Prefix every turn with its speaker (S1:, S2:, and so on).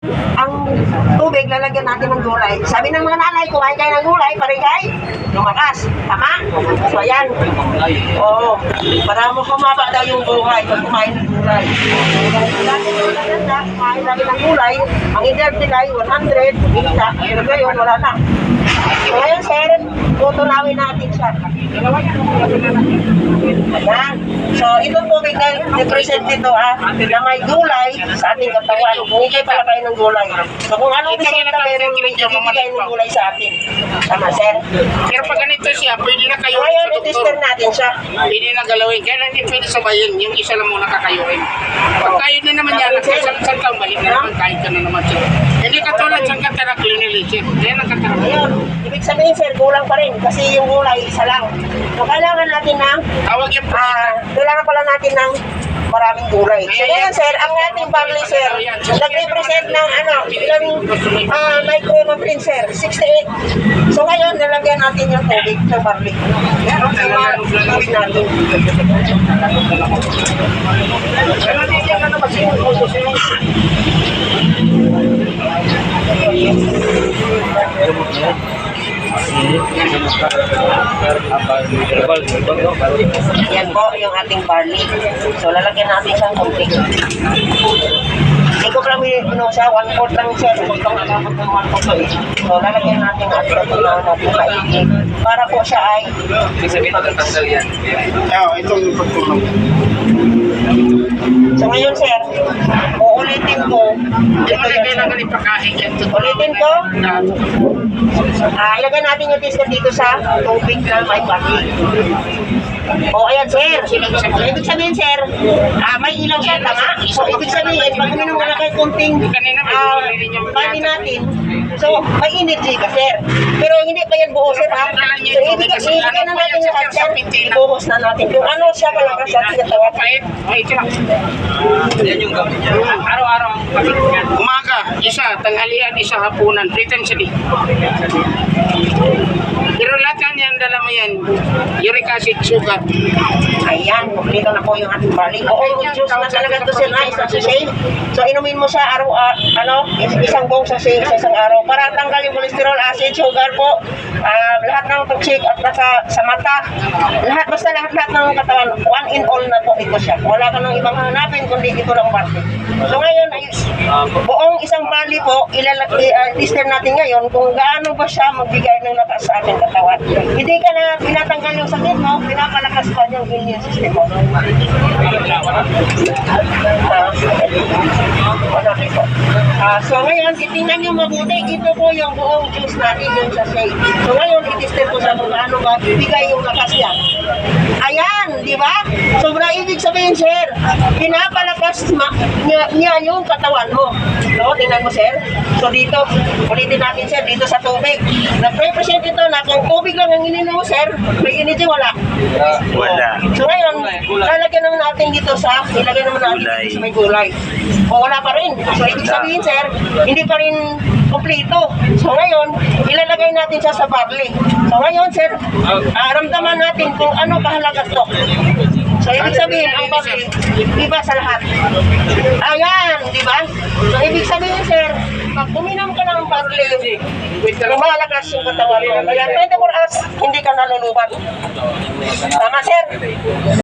S1: Ang tubig, lalagyan natin ng gulay. Sabi ng mga nanay, kumain kayo ng gulay, parigay, lumakas. Tama? So, ayan. Oo. Para mo kumaba daw yung buhay pag kumain ng gulay. Dati yung naganda, kumain lagi ng gulay, ang idea nila ay 100, kita. Pero ngayon, wala na. So, ngayon, sir, tutunawin natin siya. Ayan. So, itong tubig na represent dito, na may gulay sa ating katawan. Hindi pala kayo ng gulay. So, kung anong resulta meron, may ibigay ng gulay sa atin. Tama, sir?
S2: Pero pag ganito siya, pwede na kayo
S1: Ngayon,
S2: sa doktor.
S1: i-tester natin siya.
S2: Pwede na galawin. Kaya hindi pwede sabayin. Yung isa lang muna kakayuin. Pag kayo na naman yan, nagsasalsal ka, balik na naman, kahit ka na naman siya. Hindi katulad sa katara clinilisip. Yan ang katara.
S1: Ngayon, ibig sabihin, sir, kulang pa rin. Kasi yung gulay, isa lang. So, kailangan natin ng,
S2: Tawag yung
S1: kailangan pala natin ng maraming gulay. So, ngayon, sir, ang ating family, sir, nag-represent ng, ilang micronutrient, sir, 68. So, ngayon, nalagyan natin yung tubig sa barley. Yan, ang tubig natin. Yan po yung ating barley. So, lalagyan natin siyang konti. Hindi ko kami, siya, 1/4 lang siya. Hindi ko magamot ng 1/4 eh. So, lalagyan natin at natunaw natin maigi. Para po siya ay...
S2: ito yung pagtulong.
S1: So, ngayon, sir, uulitin ko.
S2: Yung mga kailangan ipakain yan.
S1: Ulitin ko. Ilagay natin yung tisket dito sa tubig na may barley. O, ayan, sir. Ibig sabihin, sir, may ilaw siya, tama? So, ibig sabihin, pag uminom ka na kayo kunting panin natin, so, may energy ka, sir. Pero hindi pa yan buhos, sir, ha? So, ibigay na natin yung adyan, ibuhos na natin. Kung ano siya malakas sa tinatawag.
S2: Yan yung gamit niya. Araw-araw ang gamit niya. Umaga, isa. Tanghalian, isa. Hapunan. 3 times a day. Pero lahat yan, dala mo yan. Uric acid, sugar.
S1: Ayan, dito na po yung ating barley. Oo, yung juice na talaga ito, sir, isang sachet. So, inumin mo siya araw, isang buong sachet sa isang araw para tanggal yung cholesterol, acid, sugar po, lahat ng toxic at sa mata, basta lahat ng katawan, one in all na po ito siya. Wala ka nang ibang hanapin kundi ito lang barley. So, ngayon, buong isang barley po, tester natin ngayon kung gaano ba siya magbigay ng lakas sa ating katawan. Hindi ka na pinatanggal yung sakit mo, pinapalakas pa yung immune system mo. So ngayon, titingnan nyo mabuti, ito po yung buong juice natin yung sachet. So ngayon, itester ko sa kung ano ba, bigay yung lakas niya. Ayan, di ba? Sobra ibig sabihin, sir, pinapalakas niya yung katawan mo. So, tingnan mo, sir. So dito, ulitin natin, sir, dito sa tubig. Nag-represent ito na kung tubig lang ang ininom mo, sir, may energy, wala.
S3: Wala.
S1: So ngayon, lalagyan naman natin dito ilagay naman natin dito sa may gulay. O wala pa rin. So ibig sabihin, sir, hindi pa rin kompleto. So ngayon, ilalagay natin siya sa barley. So ngayon, sir, ramdaman natin kung ano kahalaga to. So ibig sabihin, ang barley, iba sa lahat. Ayan, di ba? So ibig sabihin, sir, pag uminom ka ng barley, lumalakas yung katawan mo. Kaya 24 hours, hindi ka nalulubat. Tama, sir?